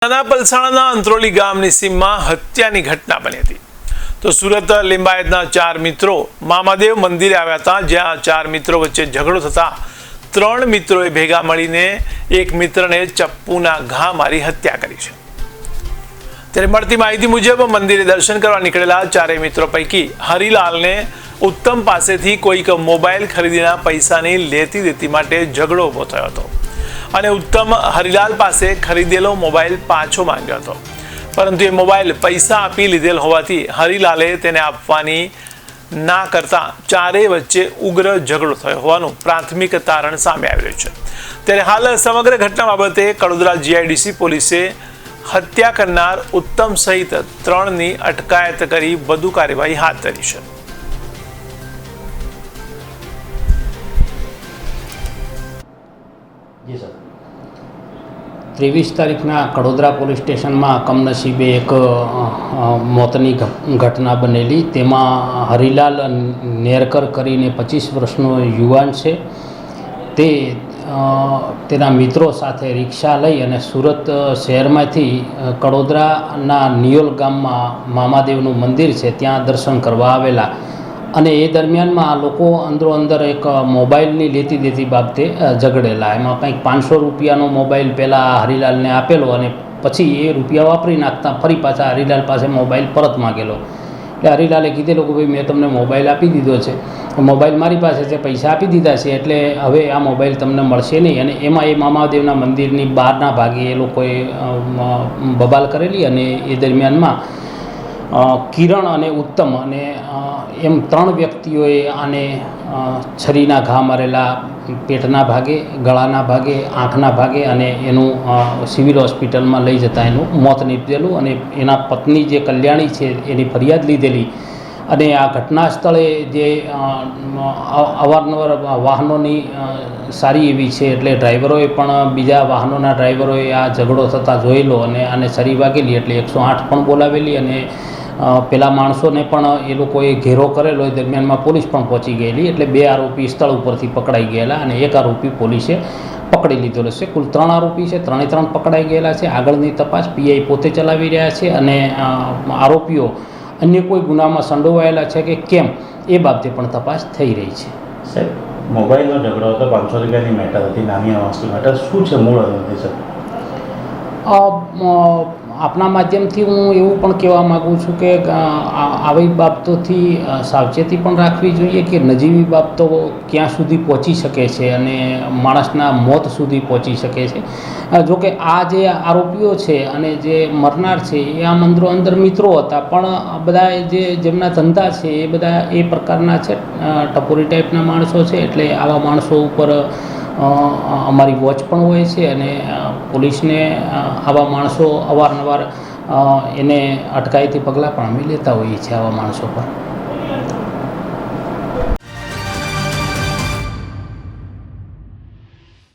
નાના પલસાણાના અંત્રોલી ગામની સીમમાં હત્યાની ઘટના બની હતી। તો સુરત લિંબાયતના 4 મિત્રો મામાદેવ મંદિરે આવ્યા હતા, જ્યાં 4 મિત્રો વચ્ચે ઝઘડો થતા 3 મિત્રોએ ભેગા મળીને એક મિત્રને ચપ્પુના ઘા મારી હત્યા કરી છે। ત્યારે મળતી માહિતી મુજબ મંદિરે દર્શન કરવા નીકળેલા 4 મિત્રો પૈકી હરિલાલને ઉત્તમ પાસેથી કોઈક મોબાઈલ ખરીદીના પૈસાની લેતી દેતી માટે ઝઘડો ઊભો થયો હતો અને ઉત્તમ હરિલાલ પાસે ખરીદેલો મોબાઈલ પાછો માંગ્યો હતો, પરંતુ એ મોબાઈલ પૈસા આપી લીધેલ હોવાથી હરિલાલે તેને આપવાની ના કરતા ચારેય વચ્ચે ઉગ્ર ઝઘડો થયો હોવાનું પ્રાથમિક તારણ સામે આવી રહ્યું છે। ત્યારે હાલ સમગ્ર ઘટના બાબતે કડોદરા જીઆઈડીસી પોલીસે હત્યા કરનાર ઉત્તમ સહિત 3ની અટકાયત કરી વધુ કાર્યવાહી હાથ ધરી છે। जी सर, 23 तारीखना कड़ोदरा पोलीस स्टेशन में कमनसीबे एक मौतनी घटना बनेली। तेमा हरिलाल नेरकर करीने 25 वर्षनो युवान है। ते तेना मित्रों साथे रिक्शा लई अने सूरत शहर में कड़ोदरा नियोल गाम में मामादेवनु मंदिर है, त्या दर्शन करवा आवेला અને એ દરમિયાનમાં આ લોકો અંદરો અંદર એક મોબાઈલની લેતી દેતી બાબતે ઝઘડેલા। એમાં કંઈક 500 રૂપિયાનો મોબાઈલ પહેલાં હરિલાલને આપેલો અને પછી એ રૂપિયા વાપરી નાખતા ફરી પાછા હરિલાલ પાસે મોબાઈલ પરત માગેલો। એટલે હરિલાલે કીધેલું કે ભાઈ મેં તમને મોબાઈલ આપી દીધો છે, મોબાઈલ મારી પાસે છે, પૈસા આપી દીધા છે, એટલે હવે આ મોબાઈલ તમને મળશે નહીં। અને એમાં એ મામાદેવના મંદિરની બહારના ભાગે એ લોકોએ બબાલ કરેલી અને એ દરમિયાનમાં કિરણ અને ઉત્તમ અને એમ 3 વ્યક્તિઓએ આને છરીના ઘા મારેલા, પેટના ભાગે, ગળાના ભાગે, આંખના ભાગે, અને એનું સિવિલ હોસ્પિટલમાં લઈ જતા એનું મોત નીપજેલું। અને એના પત્ની જે કલ્યાણી છે એની ફરિયાદ લીધેલી અને આ ઘટના સ્થળે જે અવારનવાર વાહનોની સારી એવી છે, એટલે ડ્રાઈવરોએ પણ બીજા વાહનોના ડ્રાઈવરોએ આ ઝઘડો થતાં જોયેલો અને આને છરી વાગેલી, એટલે 108 પણ બોલાવેલી અને પેલા માણસોને પણ એ લોકોએ ઘેરો કરેલો। એ દરમિયાનમાં પોલીસ પણ પહોંચી ગયેલી, એટલે 2 આરોપી સ્થળ ઉપરથી પકડાઈ ગયેલા અને 1 આરોપી પોલીસે પકડી લીધેલો છે। કુલ 3 આરોપી છે, 3 પકડાઈ ગયેલા છે। આગળની તપાસ પીઆઈ પોતે ચલાવી રહ્યા છે અને આરોપીઓ અન્ય કોઈ ગુનામાં સંડોવાયેલા છે કે કેમ એ બાબતે પણ તપાસ થઈ રહી છે। સાહેબ, મોબાઈલનો ઝઘડો હતો, 500 રૂપિયાની મેટર હતી, નાની વસ્તુ મેટર શું છે મૂળ નથી સર? આપના માધ્યમથી હું એવું પણ કહેવા માગું છું કે આવી બાબતોથી સાવચેતી પણ રાખવી જોઈએ કે નજીવી બાબતો ક્યાં સુધી પહોંચી શકે છે અને માણસના મોત સુધી પહોંચી શકે છે। જોકે આ જે આરોપીઓ છે અને જે મરનાર છે એ આમ અંદરો અંદર મિત્રો હતા, પણ બધા જે જેમના ધંધા છે એ બધા એ પ્રકારના છે, ટપોરી ટાઈપના માણસો છે। એટલે આવા માણસો ઉપર અમારી વોચ પણ હોય છે અને પોલીસને આવા માણસો અવારનવાર એને અટકાયતી પગલાં પણ અમે લેતા હોઈએ છીએ આવા માણસો પર।